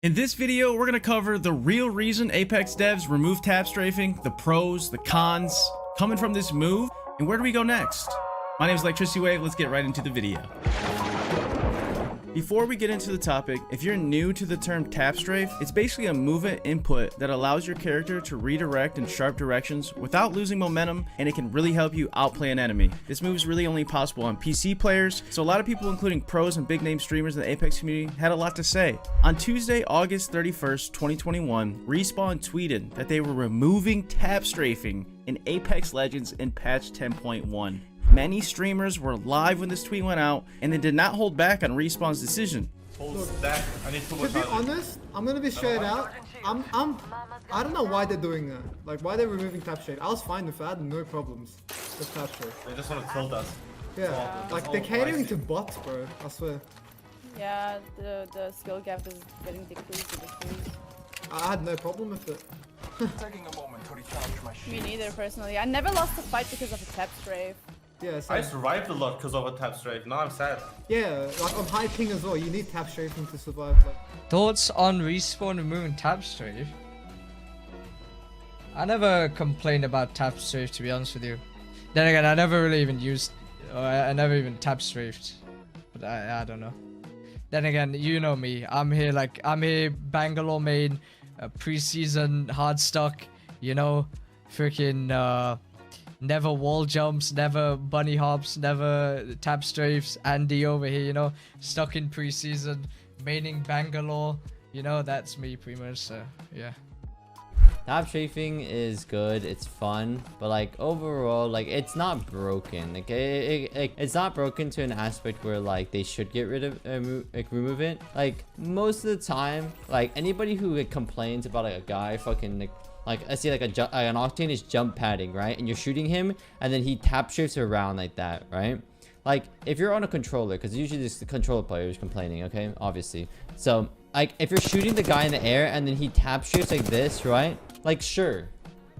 In this video, we're going to cover the real reason Apex devs remove tap strafing, the pros, the cons, coming from this move, and where do we go next? My name is ElectricityWave, let's get right into the video. Before we get into the topic, if you're new to the term tap strafe, it's basically a movement input that allows your character to redirect in sharp directions without losing momentum, and it can really help you outplay an enemy. This move is really only possible on PC players, so a lot of people including pros and big name streamers in the Apex community had a lot to say. On Tuesday, August 31st, 2021, Respawn tweeted that they were removing tap strafing in Apex Legends in patch 10.1. Many streamers were live when this tweet went out, and they did not hold back on Respawn's decision. Look, to be honest, I'm gonna be straight out. I don't know why they're doing that. Like, why they're removing tap shade. I was fine with that. I had no problems with tap shade. They just want to tilt us. Yeah, like they're catering to bots, bro. I swear. Yeah, the skill gap is getting decreased. I had no problem with it. Taking a moment to recharge my Me shield. neither, personally. I never lost a fight because of a tap strafe. Yeah, I survived a lot because of a tap strafe. Now I'm sad. yeah, like on high ping as well. You need tap strafing to survive. Like. Thoughts on Respawn removing tap strafe? I never complained about tap strafe, to be honest with you. Then again, I never really even used, or I never even tap strafed. But I don't know. Then again, you know me. I'm here Bangalore main, preseason hard stock. You know, freaking never wall jumps, never bunny hops, never tap strafes. Andy over here, you know, stuck in preseason, maining Bangalore. You know, that's me pretty much. So yeah. Tap strafing is good, it's fun, but like overall, like it's not broken. Like it's not broken to an aspect where like they should get rid of remove it. Like most of the time, like anybody who like, complains about like a guy fucking like I see like an Octane is jump padding, right? And you're shooting him and then he tap strafes around like that, right? Like if you're on a controller, because usually it's the controller player who's complaining, okay, obviously. So like if you're shooting the guy in the air and then he tap strafes like this, right? Like sure,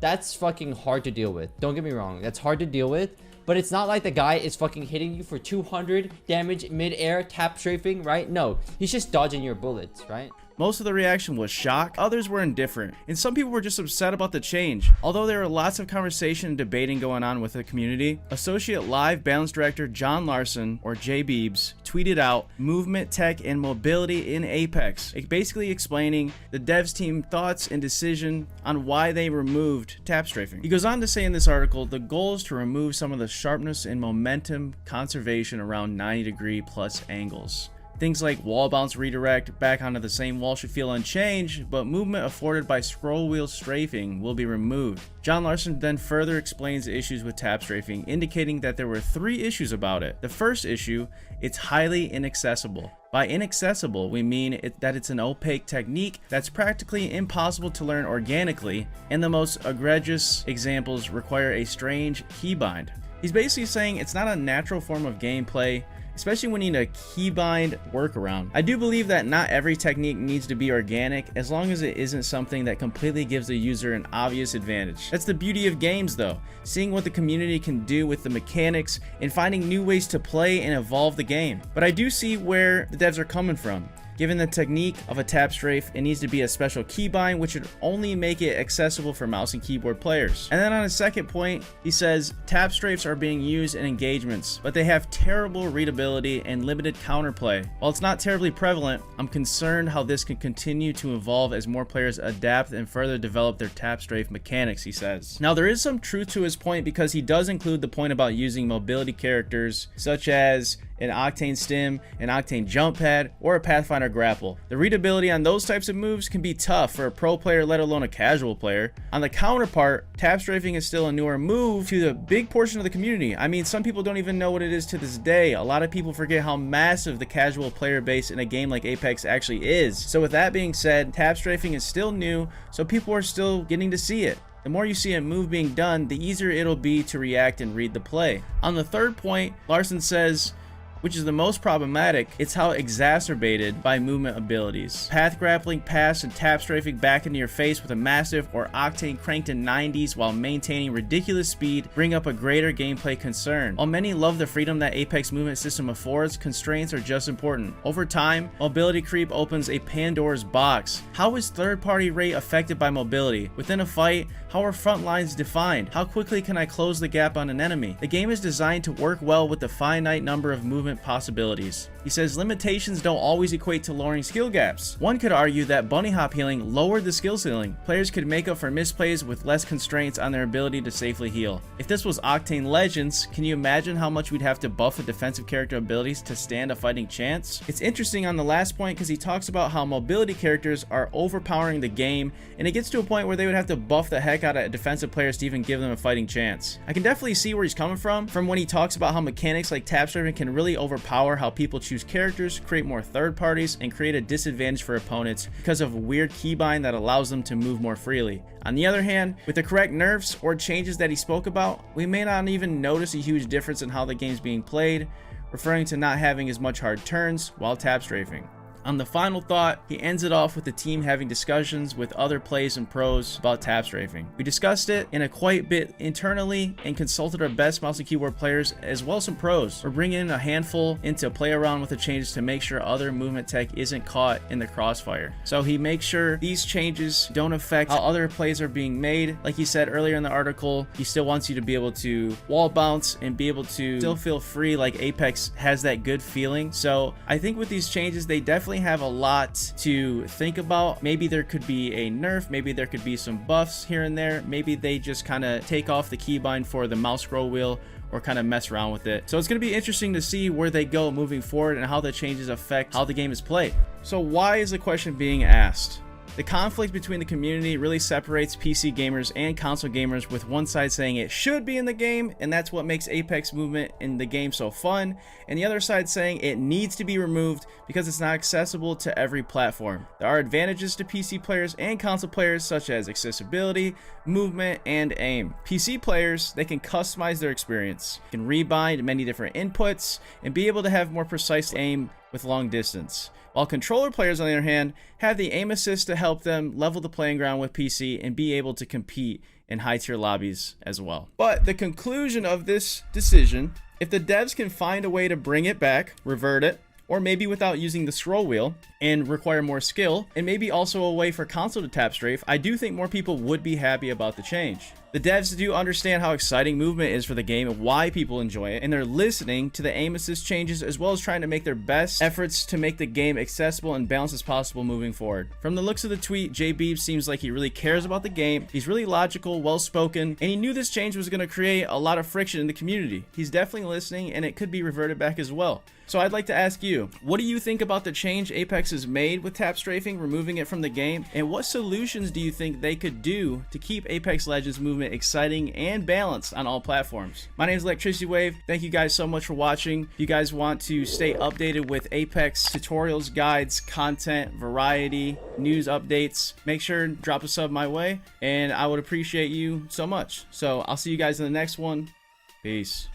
that's fucking hard to deal with. Don't get me wrong, that's hard to deal with. But it's not like the guy is fucking hitting you for 200 damage mid-air tap strafing, right? No, he's just dodging your bullets, right? Most of the reaction was shock, others were indifferent, and some people were just upset about the change. Although there were lots of conversation and debating going on with the community, Associate Live Balance Director John Larson, or J Beebs, tweeted out movement, tech, and mobility in Apex, basically explaining the devs team thoughts and decision on why they removed tap strafing. He goes on to say in this article, the goal is to remove some of the sharpness and momentum conservation around 90-degree plus angles. Things like wall bounce redirect back onto the same wall should feel unchanged, but movement afforded by scroll wheel strafing will be removed. John Larson then further explains the issues with tap strafing, indicating that there were 3 issues about it. The first issue, it's highly inaccessible. By inaccessible, we mean that it's an opaque technique that's practically impossible to learn organically, and the most egregious examples require a strange keybind. He's basically saying it's not a natural form of gameplay, especially when you need a keybind workaround. I do believe that not every technique needs to be organic, as long as it isn't something that completely gives the user an obvious advantage. That's the beauty of games though, seeing what the community can do with the mechanics and finding new ways to play and evolve the game. But I do see where the devs are coming from. Given the technique of a tap strafe, it needs to be a special keybind, which would only make it accessible for mouse and keyboard players. And then on his second point, he says tap strafes are being used in engagements, but they have terrible readability and limited counterplay. While it's not terribly prevalent, I'm concerned how this can continue to evolve as more players adapt and further develop their tap strafe mechanics, he says. Now there is some truth to his point, because he does include the point about using mobility characters such as an Octane stim, an Octane jump pad, or a Pathfinder grapple. The readability on those types of moves can be tough for a pro player, let alone a casual player. On the counterpart, tap strafing is still a newer move to the big portion of the community. I mean, some people don't even know what it is to this day. A lot of people forget how massive the casual player base in a game like Apex actually is. So with that being said, tap strafing is still new, so people are still getting to see it. The more you see a move being done, the easier it'll be to react and read the play. On the third point, Larson says, which is the most problematic, it's how exacerbated by movement abilities. Path grappling, pass, and tap strafing back into your face with a massive or octane cranked in 90s while maintaining ridiculous speed bring up a greater gameplay concern. While many love the freedom that Apex movement system affords, constraints are just important. Over time, mobility creep opens a Pandora's box. How is third-party rate affected by mobility? Within a fight, how are front lines defined? How quickly can I close the gap on an enemy? The game is designed to work well with the finite number of movement possibilities. He says limitations don't always equate to lowering skill gaps. One could argue that bunny hop healing lowered the skill ceiling. Players could make up for misplays with less constraints on their ability to safely heal. If this was Octane Legends, can you imagine how much we'd have to buff the defensive character abilities to stand a fighting chance? It's interesting on the last point because he talks about how mobility characters are overpowering the game, and it gets to a point where they would have to buff the heck out of defensive players to even give them a fighting chance. I can definitely see where he's coming from when he talks about how mechanics like tap strafing can really overpower how people choose characters, create more third parties, and create a disadvantage for opponents because of a weird keybind that allows them to move more freely. On the other hand, with the correct nerfs or changes that he spoke about, we may not even notice a huge difference in how the game's being played, referring to not having as much hard turns while tap strafing. On the final thought, he ends it off with the team having discussions with other plays and pros about tap strafing. We discussed it in a quite bit internally and consulted our best mouse and keyboard players as well as some pros. We're bringing in a handful in to play around with the changes to make sure other movement tech isn't caught in the crossfire. So he makes sure these changes don't affect how other plays are being made. Like he said earlier in the article, he still wants you to be able to wall bounce and be able to still feel free like Apex has that good feeling. So I think with these changes, they definitely have a lot to think about. Maybe there could be a nerf, maybe there could be some buffs here and there, maybe they just kind of take off the keybind for the mouse scroll wheel or kind of mess around with it. So it's going to be interesting to see where they go moving forward and how the changes affect how the game is played. So why is the question being asked? The conflict between the community really separates PC gamers and console gamers, with one side saying it should be in the game and that's what makes Apex movement in the game so fun, and the other side saying it needs to be removed because it's not accessible to every platform. There are advantages to PC players and console players such as accessibility, movement, and aim. PC players, they can customize their experience, can rebind many different inputs, and be able to have more precise aim with long distance. While controller players, on the other hand, have the aim assist to help them level the playing ground with PC and be able to compete in high tier lobbies as well. But the conclusion of this decision, if the devs can find a way to bring it back, revert it, or maybe without using the scroll wheel and require more skill, and maybe also a way for console to tap strafe, I do think more people would be happy about the change. The devs do understand how exciting movement is for the game and why people enjoy it, and they're listening to the aim assist changes as well as trying to make their best efforts to make the game accessible and balanced as possible moving forward. From the looks of the tweet, JB seems like he really cares about the game. He's really logical, well-spoken, and he knew this change was going to create a lot of friction in the community. He's definitely listening, and it could be reverted back as well. So I'd like to ask you, what do you think about the change Apex has made with tap strafing, removing it from the game, and what solutions do you think they could do to keep Apex Legends movement exciting and balanced on all platforms? My name is ElectricityWave. Thank you guys so much for watching. If you guys want to stay updated with Apex tutorials, guides, content, variety, news updates, make sure to drop a sub my way, and I would appreciate you so much. So I'll see you guys in the next one. Peace.